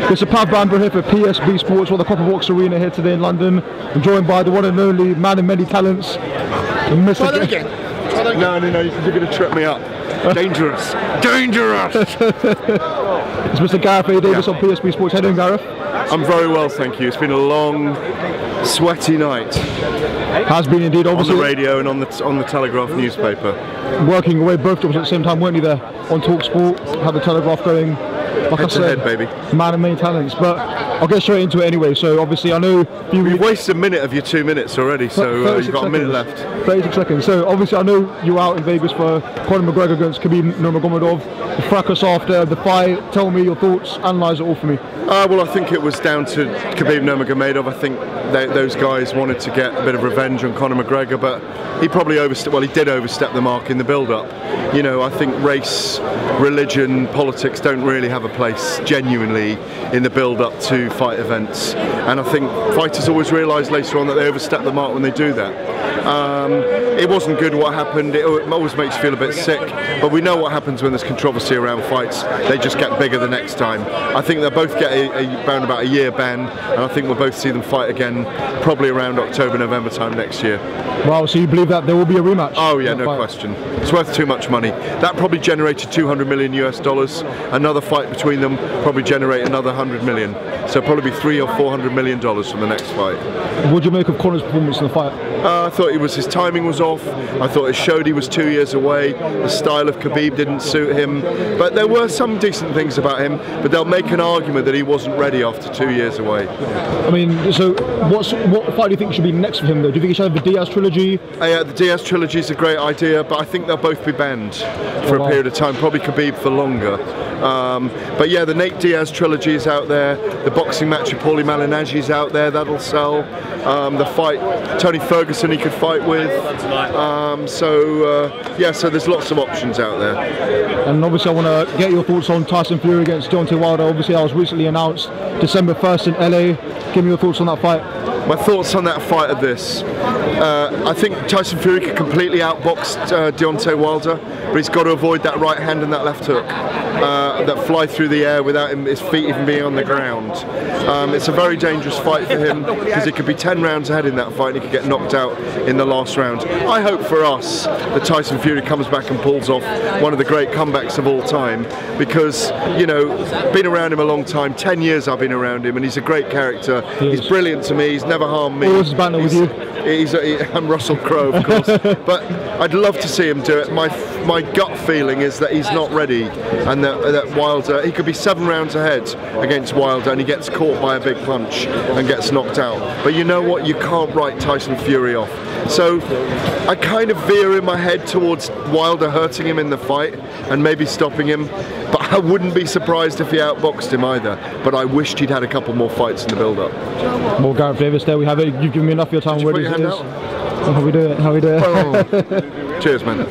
It's a KHABIB-MCGREGOR here for PSB Sports, or the Copper Box Arena here today in London. I'm joined by the one and only man of many talents, Mr. Try that again. No, you're going to trip me up. Dangerous. Dangerous! It's Mr. Gareth Davies on PSB Sports. How are you doing, Gareth? I'm very well, thank you. It's been a long, sweaty night. Has been indeed, obviously. On the radio and on the Telegraph newspaper. Working away both jobs at the same time, weren't you there? On Talk Sport, had the Telegraph going. Like head to head, baby. Man of many talents, but I'll get straight into it anyway. So obviously I know you wasted a minute of your 2 minutes already, so you've got a minute left. 36 seconds. So obviously I know you were out in Vegas for Conor McGregor against KHABIB-MCGREGOR. The fracas after the fight. Tell me your thoughts. Analyse it all for me. Well, I think it was down to KHABIB-MCGREGOR. I think those guys wanted to get a bit of revenge on Conor McGregor, but he probably overstepped. Well, he did overstep the mark in the build-up. You know, I think race, religion, politics don't really have a place genuinely in the build-up to fight events, and I think fighters always realise later on that they overstep the mark when they do that. It wasn't good what happened. It always makes you feel a bit sick, but we know what happens when there's controversy around fights. They just get bigger the next time. I think they'll both get around about a year ban, and I think we'll both see them fight again probably around October, November time next year. Wow, so you believe that there will be a rematch? Oh yeah, no question. It's worth too much money. That probably generated $200 million US. Another fight between them probably generate another 100 million. So probably $300 or $400 million from the next fight. What do you make of Conor's performance in the fight? I thought his timing was off. I thought it showed he was 2 years away. The style of Khabib didn't suit him. But there were some decent things about him, but they'll make an argument that he wasn't ready after 2 years away. I mean, so what fight do you think should be next for him though? Do you think he should have the Diaz trilogy? Yeah, the Diaz trilogy is a great idea, but I think they'll both be banned for a period of time, probably Khabib for longer. But yeah, the Nate Diaz trilogy is out there. The boxing match with Paulie Malignaggi's out there, that'll sell. The fight, Tony Ferguson he could fight with. Yeah, so there's lots of options out there. And obviously I want to get your thoughts on Tyson Fury against Deontay Wilder. Obviously I was recently announced December 1st in LA. Give me your thoughts on that fight. My thoughts on that fight are this. I think Tyson Fury could completely outbox Deontay Wilder, but he's got to avoid that right hand and that left hook that fly through the air without his feet even being on the ground. It's a very dangerous fight for him because he could be 10 rounds ahead in that fight and he could get knocked out in the last round. I hope for us that Tyson Fury comes back and pulls off one of the great comebacks of all time, because, you know, been around him a long time, 10 years I've been around him, and he's a great character. He's brilliant to me, he's never harmed me. Always banter with you. I'm Russell Crowe, of course, but I'd love to see him do it. My gut feeling is that he's not ready, and that Wilder, he could be 7 rounds ahead against Wilder and he gets caught by a big punch and gets knocked out. But you know what, you can't write Tyson Fury off. So I kind of veer in my head towards Wilder hurting him in the fight and maybe stopping him, but I wouldn't be surprised if he outboxed him either. But I wished he'd had a couple more fights in the build-up. Well, Gareth Davies, there we have it. You've given me enough of your time already. How we do it? How we do it? Oh. Cheers, man.